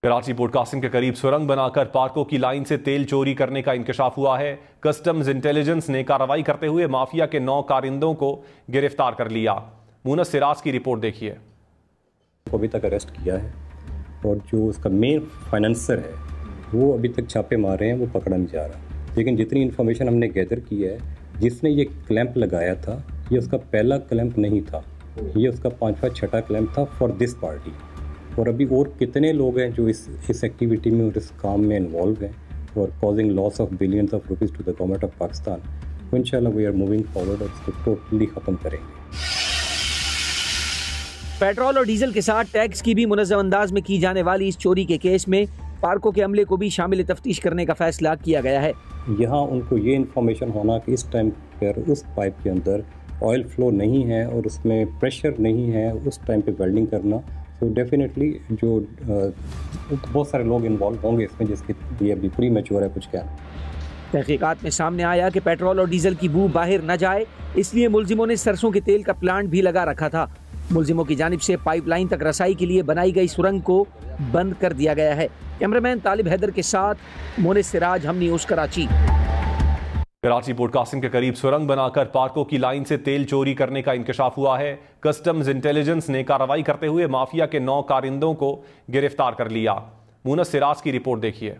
Karachi broadcasting के करीब सुरंग बनाकर पार्कों की लाइन से तेल चोरी करने का इंकशाफ हुआ है। कस्टम्स इंटेलिजेंस ने कार्रवाई करते हुए माफिया के 9 कारिंदों को गिरफ्तार कर लिया। मुनस सिराज की रिपोर्ट देखिए। अभी तक अरेस्ट किया है और जो उसका मेन फाइनेंसर है वो अभी तक छापे मार रहे हैं, वो पकड़ा नहीं जा रहा। लेकिन जितनी इन्फॉर्मेशन हमने गैदर की है, जिसने ये क्लैंप लगाया था ये उसका पहला क्लैंप नहीं था, ये उसका 5वां 6वां क्लैंप था फॉर दिस पार्टी। और अभी और कितने लोग हैं जो इस एक्टिविटी में और इस काम में इन्वॉल्व हैं और causing loss of billions of rupees to the government of Pakistan. तो इंशाल्लाह वी आर मूविंग फॉरवर्ड और इसको टोटली ख़त्म करेंगे। पेट्रोल और डीजल के साथ टैक्स की भी मुनज़्ज़म अंदाज में की जाने वाली इस चोरी के केस में पार्कों के अमले को भी शामिल तफ्तीश करने का फैसला किया गया है। यहाँ उनको ये इन्फॉर्मेशन होना कि इस टाइम पर उस पाइप के अंदर ऑयल फ्लो नहीं है और उसमें प्रेशर नहीं है, उस टाइम पे वेल्डिंग करना, तो डेफिनेटली जो बहुत सारे लोग इन्वॉल्व होंगे इसमें, जिसके लिए अभी प्री मैच्योर है कुछ कहना। तहकीकात में सामने आया कि पेट्रोल और डीजल की बू बाहर न जाए, इसलिए मुलजिमों ने सरसों के तेल का प्लांट भी लगा रखा था। मुलजिमों की जानिब से पाइपलाइन तक रसाई के लिए बनाई गई सुरंग को बंद कर दिया गया है। कैमरामैन तालिब हैदर के साथ मुनस सिराज, हम न्यूज़ कराची। कराची ब्रॉडकास्टिंग के करीब सुरंग बनाकर पार्कों की लाइन से तेल चोरी करने का इंकशाफ हुआ है। कस्टम्स इंटेलिजेंस ने कार्रवाई करते हुए माफिया के 9 कारिंदों को गिरफ्तार कर लिया। मुनस सिराज की रिपोर्ट देखिए।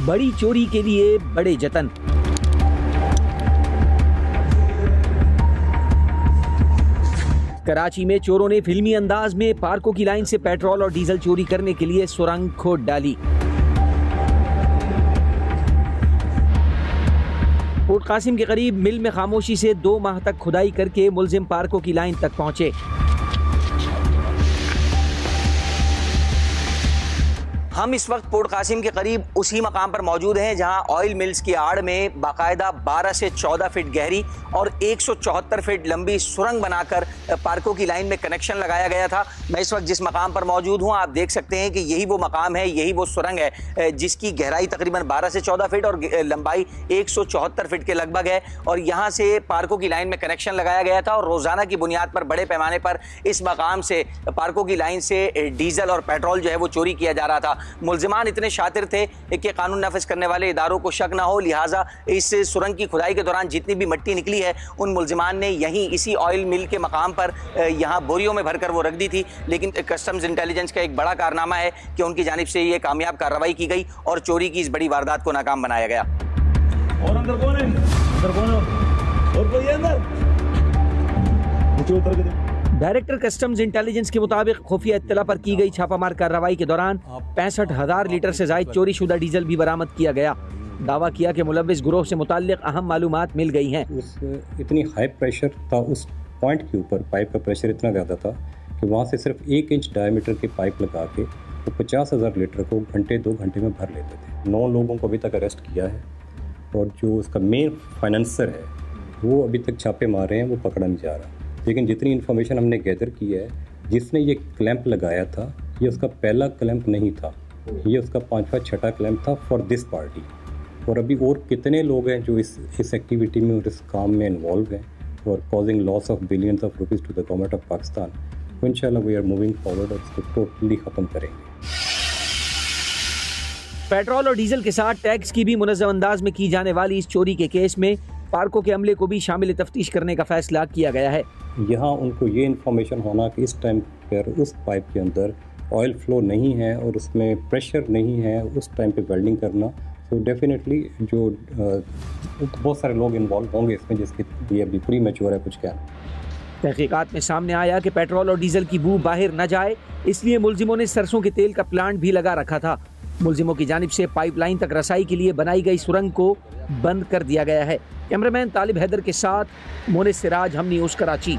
बड़ी चोरी के लिए बड़े जतन। कराची में चोरों ने फिल्मी अंदाज में पार्कों की लाइन से पेट्रोल और डीजल चोरी करने के लिए सुरंग खोद डाली। पोर्ट कासिम के करीब मिल में खामोशी से 2 माह तक खुदाई करके मुलजिम पार्कों की लाइन तक पहुंचे। हम इस वक्त पोर्ट कासिम के करीब उसी मकाम पर मौजूद हैं जहां ऑयल मिल्स की आड़ में बाकायदा 12 से 14 फीट गहरी और 174 फीट लंबी सुरंग बनाकर पार्कों की लाइन में कनेक्शन लगाया गया था। मैं इस वक्त जिस मकाम पर मौजूद हूं, आप देख सकते हैं कि यही वो मकाम है, यही वो सुरंग है जिसकी गहराई तकरीबन 12 से 14 फीट और लंबाई 174 फीट के लगभग है। और यहाँ से पार्कों की लाइन में कनेक्शन लगाया गया था और रोज़ाना की बुनियाद पर बड़े पैमाने पर इस मकाम से पार्कों की लाइन से डीजल और पेट्रोल जो है वो चोरी किया जा रहा था। मुलजिमान इतने शातिर थे कि कानून नाफिज करने वाले इदारों को शक ना हो, लिहाजा इस सुरंग की खुदाई के दौरान जितनी भी मिट्टी निकली है उन मुलजिमान ने यहीं इसी ऑयल मिल के मकाम पर यहाँ बोरियों में भरकर वो रख दी थी। लेकिन कस्टम्स इंटेलिजेंस का एक बड़ा कारनामा है कि उनकी जानिब से ये कामयाब कार्रवाई की गई और चोरी की इस बड़ी वारदात को नाकाम बनाया गया। और अंदर कौन है? अंदर कौन है? और कोई है अंदर? नीचे उतर के डायरेक्टर कस्टम्स इंटेलिजेंस के मुताबिक खुफिया इत्तला पर की गई छापामार कार्रवाई के दौरान 65,000 लीटर से ज्यादा चोरी शुदा डीजल भी बरामद किया गया। दावा किया कि मुलव्विस ग्रोह से मुताल्लिक अहम मालूमात मिल गई हैं। इतनी हाई प्रेशर था उस पॉइंट के ऊपर, पाइप का प्रेशर इतना ज़्यादा था कि वहाँ से सिर्फ 1 इंच डायमीटर की पाइप लगा के वो 50,000 लीटर को 2 घंटे में भर लेते थे। 9 लोगों को अभी तक अरेस्ट किया है और जो उसका मेन फाइनेंसर है वो अभी तक छापे मार रहे हैं, वो पकड़ा नहीं जा रहा। लेकिन जितनी इन्फॉर्मेशन हमने गैदर की है, जिसने ये क्लैंप लगाया था ये उसका पहला क्लैंप नहीं था, ये उसका 5वां 6वां क्लैंप था फॉर दिस पार्टी। और अभी और कितने लोग हैं जो इस एक्टिविटी में और इस काम में इन्वॉल्व हैं और causing loss of billions of rupees to the government of Pakistan. तो इंशाल्लाह वी आर मूविंग फॉरवर्ड और इसको टोटली ख़त्म करेंगे। पेट्रोल और डीजल के साथ टैक्स की भी मुनज़्ज़म अंदाज में की जाने वाली इस चोरी के केस में पार्कों के अमले को भी शामिल तफ्तीश करने का फैसला किया गया है। यहाँ उनको ये इन्फॉर्मेशन होना कि इस टाइम पर उस पाइप के अंदर ऑयल फ्लो नहीं है और उसमें प्रेशर नहीं है, उस टाइम पे वेल्डिंग करना, तो डेफिनेटली जो बहुत सारे लोग इन्वॉल्व होंगे इसमें, जिसके लिए अभी प्री मैच्योर है कुछ कहना। तहकीकात में सामने आया कि पेट्रोल और डीजल की बू बाहर न जाए, इसलिए मुलजिमों ने सरसों के तेल का प्लांट भी लगा रखा था। मुलजिमों की जानिब से पाइपलाइन तक रसाई के लिए बनाई गई सुरंग को बंद कर दिया गया है। कैमरामैन तालिब हैदर के साथ मुनस सिराज, हम न्यूज़ कराची।